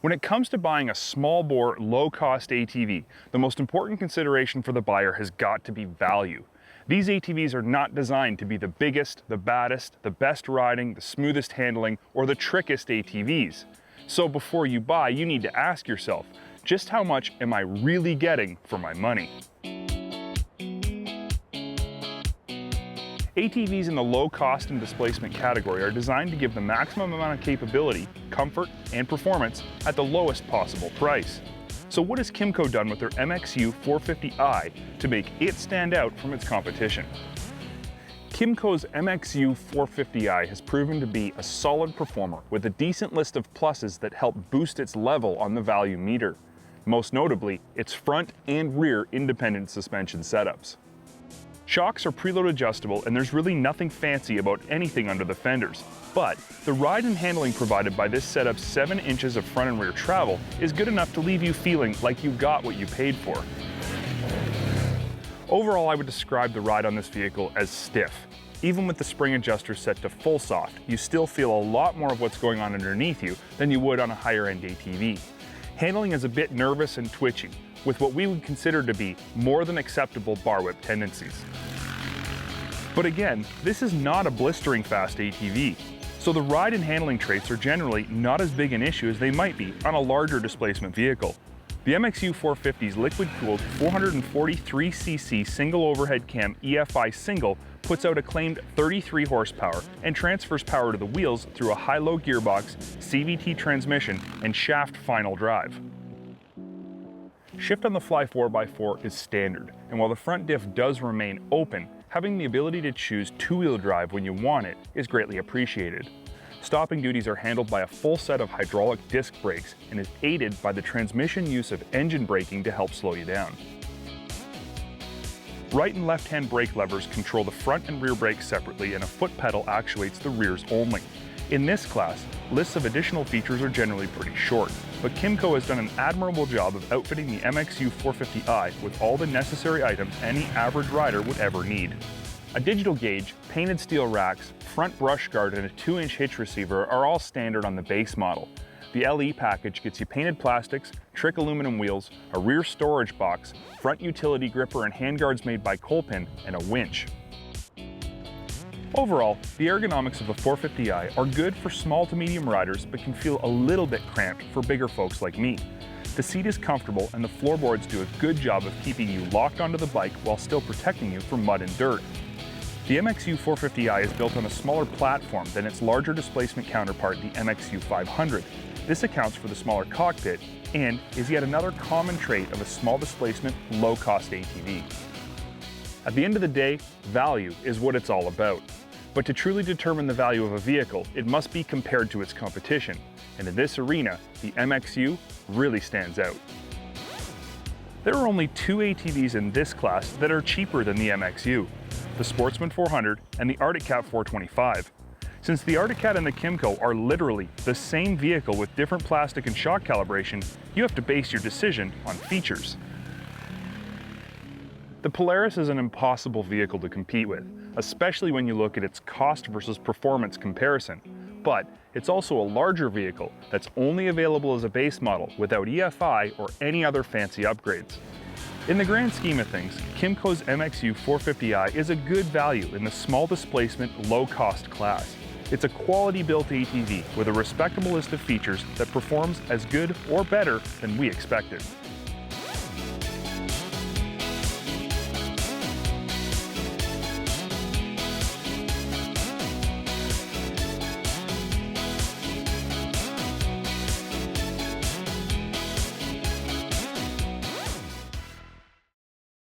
When it comes to buying a small bore, low-cost ATV, the most important consideration for the buyer has got to be value. These ATVs are not designed to be the biggest, the baddest, the best riding, the smoothest handling, or the trickiest ATVs. So before you buy, you need to ask yourself, just how much am I really getting for my money? ATVs in the low cost and displacement category are designed to give the maximum amount of capability, comfort, and performance at the lowest possible price. So what has Kymco done with their MXU 450i to make it stand out from its competition? Kymco's MXU 450i has proven to be a solid performer with a decent list of pluses that help boost its level on the value meter. Most notably, its front and rear independent suspension setups. Shocks are preload adjustable and there's really nothing fancy about anything under the fenders, but the ride and handling provided by this setup's 7 inches of front and rear travel is good enough to leave you feeling like you got what you paid for. Overall, I would describe the ride on this vehicle as stiff. Even with the spring adjuster set to full soft, you still feel a lot more of what's going on underneath you than you would on a higher end ATV. Handling is a bit nervous and twitchy, with what we would consider to be more than acceptable bar whip tendencies. But again, this is not a blistering fast ATV, so the ride and handling traits are generally not as big an issue as they might be on a larger displacement vehicle. The MXU 450's liquid-cooled 443cc single overhead cam EFI single puts out a claimed 33 horsepower and transfers power to the wheels through a high-low gearbox, CVT transmission, and shaft final drive. Shift on the Fly 4x4 is standard, and while the front diff does remain open, having the ability to choose two-wheel drive when you want it is greatly appreciated. Stopping duties are handled by a full set of hydraulic disc brakes and is aided by the transmission use of engine braking to help slow you down. Right and left-hand brake levers control the front and rear brakes separately, and a foot pedal actuates the rears only. In this class, lists of additional features are generally pretty short, but Kymco has done an admirable job of outfitting the MXU 450i with all the necessary items any average rider would ever need. A digital gauge, painted steel racks, front brush guard, and a 2-inch hitch receiver are all standard on the base model. The LE package gets you painted plastics, trick aluminum wheels, a rear storage box, front utility gripper and handguards made by Colpin, and a winch. Overall, the ergonomics of the 450i are good for small to medium riders, but can feel a little bit cramped for bigger folks like me. The seat is comfortable and the floorboards do a good job of keeping you locked onto the bike while still protecting you from mud and dirt. The MXU 450i is built on a smaller platform than its larger displacement counterpart, the MXU 500. This accounts for the smaller cockpit and is yet another common trait of a small displacement, low-cost ATV. At the end of the day, value is what it's all about. But to truly determine the value of a vehicle, it must be compared to its competition. And in this arena, the MXU really stands out. There are only 2 ATVs in this class that are cheaper than the MXU, the Sportsman 400 and the Arctic Cat 425. Since the Arctic Cat and the Kymco are literally the same vehicle with different plastic and shock calibration, you have to base your decision on features. The Polaris is an impossible vehicle to compete with, especially when you look at its cost versus performance comparison. But it's also a larger vehicle that's only available as a base model without EFI or any other fancy upgrades. In the grand scheme of things, Kymco's MXU 450i is a good value in the small displacement, low cost class. It's a quality built ATV with a respectable list of features that performs as good or better than we expected.